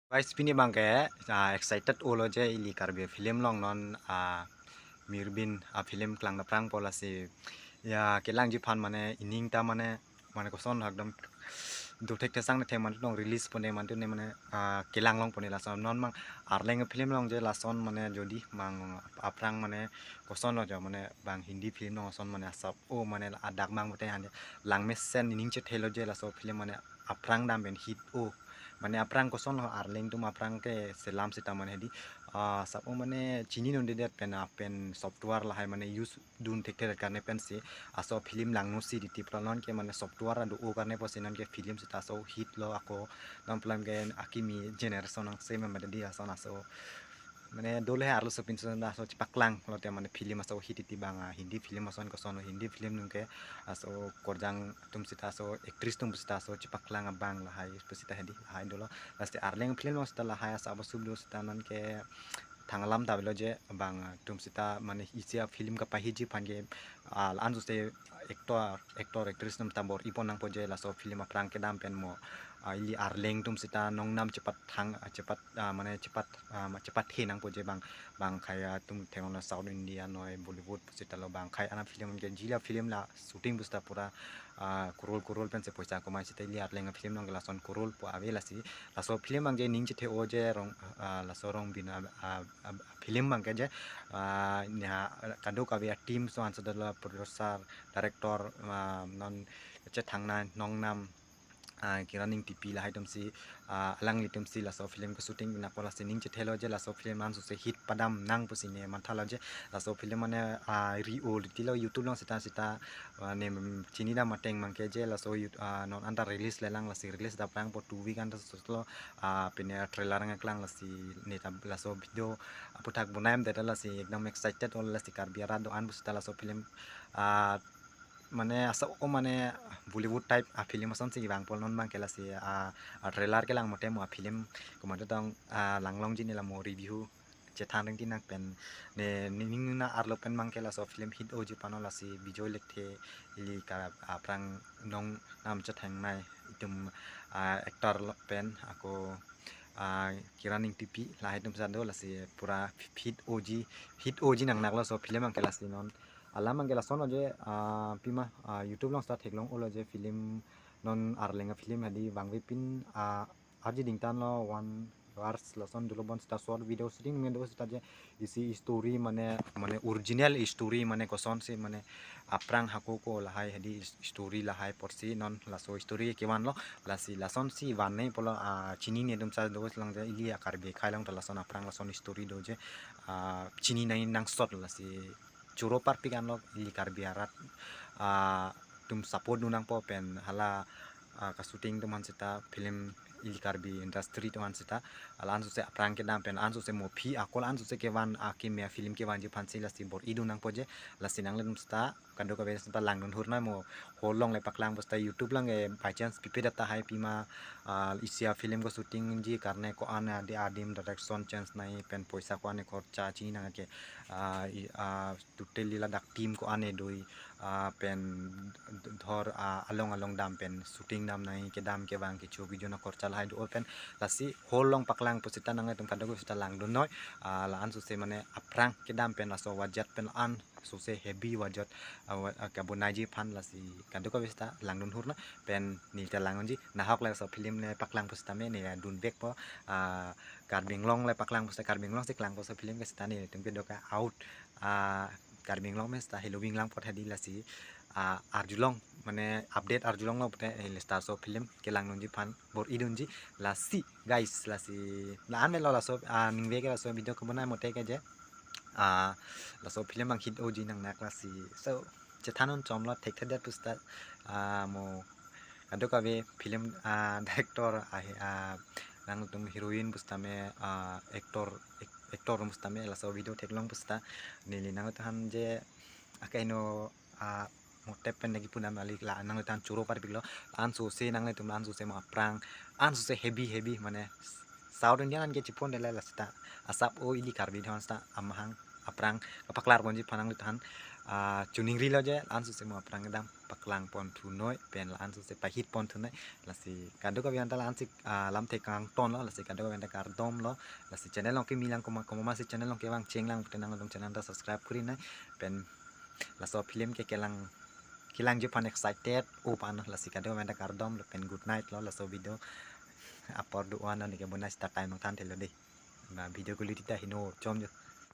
Guys, pini bangke excited ulo je ili karbe film long non mirbin film klang na prang pola si ya kelang ji phan mane ining ta mane koson hakdom do tek te sang na the man dong release pone man ne mane kelang long pone la son non mang arleng film long je la son mane jodi mang aprang mane koson lo jo mane bang hindi film no son mane asap o mane adak mang bote han lang mes sen ining che thelo je la so film mane aprang dam ben hit o mane aprang koson lo arleng tum aprang ke selam sita mane di sapo mane chini non de pen software la hai mane use dun tek tek karne pen se aso film lang no si di pronon ke mane software ando o karne posinan ke film sita so hit lo ako non plan ke akimi generation ang se mane di aso naso mane dole harus so pinso na so cipaklang lo te mane film aso hit ti banga hindi film aso ko sono hindi film nungke aso korjang tum sita so aktris tum sita so cipaklang abang la hai sita hedi hai dolo pasti arleng film lo sita la hai asa subdo sita non ke tanglam tabelo je bang tum sita mane isia film ka pahiji pange an se actor actress num tambor ipon nang poje la so film aprang ke dam pen mo ili arleng tum sita nong nam cepat thang cepat mane cepat he nang poje bang khaya tum thengong na south india noi bollywood sita lo bang khai ana film ke jila film la shooting busta pura kurul pen se poisa komai sita ili arleng film nong la son kurul po avela si la so film ang je ning che the oje rong la so rong bina film bang ke je nya kado ka via team so an sadala producer director non che thangna nong nam kiraning tipi la item si alang item si la so film ko shooting na pola sining che thelo je la so film an so se hit padam nang pusine manthala je la so film mane re old tilo youtube long sita ne chini da mateng mangke je la so non anda release lelang la si release da prang po 2 week anda so lo pine trailer ngaklang la si ne la so video putak bunaim de la si ekdam excited ol la si kar biara do an busta la so film mane asa o mane Bollywood type film ason si bang pol non bang kela si trailer ke lang mote mo film ko mo dong langlong jini la mo review che thang ding tin nak pen ne ning na arlo pen mang kela so film hit o ji panola si bijoi lekte ili ka prang nong nam cha thang nai itum actor pen ako kiraning tipi la itum sa do la si pura hit oji nang nak lo so film ang kela si non alam ang gelason aja pima YouTube long start heklong olo je film non arlenga film hadi bang pin arji dingtan lo one hours lason dulu bon sta short video shooting men do sta je isi story mane original story mane koson se mane aprang hako ko lahai hadi story lahai porsi non laso story kewan lo lasi lason si wan nei polo chini ne dum sa do lang je ili akar be khailang to lason aprang lason story do je chini nai nang shot lasi churo parpikan lo ili karbiarat tum support nunang po pen hala ka shooting tuman sita film ili karbi industry tuman sita ala ansu se aprang ke dam pen ansu se mo phi akol ansu se ke wan akimya film ke wan je phansi lasi bor idu nang po je lasi nang lem sta kando ka bes ta lang nun hur na mo holong le paklang bosta youtube lang e by chance pipe data hai pima isia film ko shooting ji karne ko ana de adim direction chance nai pen poisa ko ane khorcha chini nang ke totally ladak team ko ane doi pen dhor along dam pen shooting dam nai ke dam ke bang ke chogi jona khorcha lai do pen lasi holong paklang posita nang tum kando ko sita lang do noi la an su se mane aprang ke dam pen aso wajat pen an su se heavy wajat ka bonaji phan lasi kando ko sita lang dun hurna pen ni ta lang ji na hok la so film ne paklang posita me ne dun bek po karbinglong le paklang posita karbinglong se klang posa film ke sita ne tum ke doka out karbinglong me sta helowing lang pot hadi lasi arjulong mane update arjulong lo pote lista so film ke lang nunji phan bor idunji lasi guys lasi la an me lo la so ningwe ke so video ko bana mote ke je la so film ang hit oji nang nak lasi so che thanon chomlo thek thada pusta mo ado ka be film director nang tum heroine bustame actor bustame la so video theklong busta nili nang tahan je akaino mote pen lagi pun amali la nang tahan churo par biglo an so se nang tum an so se ma prang an so se heavy mane South Indian an ke chipon de la sta asap o ili karbi dhon sta amhang aprang kapaklar bonji phanang tahan chuning ri lo je lan su se mo prang dam paklang pon thu noi pen lan su se pa hit pon thu nai la si kadu ka bian ta lan si lam te kang ton lo la si kadu ka bian ta kar dom lo la si channel long ke mi lang ko ma si channel long ke bang cheng lang tenang dong channel ta subscribe kuri nai pen la so film ke kelang kilang je pan excited o pan la si kadu ka bian ta kar dom lo pen good night lo la so video upload do one ni ke bonus ta time tan te lo dei na video kulit ta hino chom jo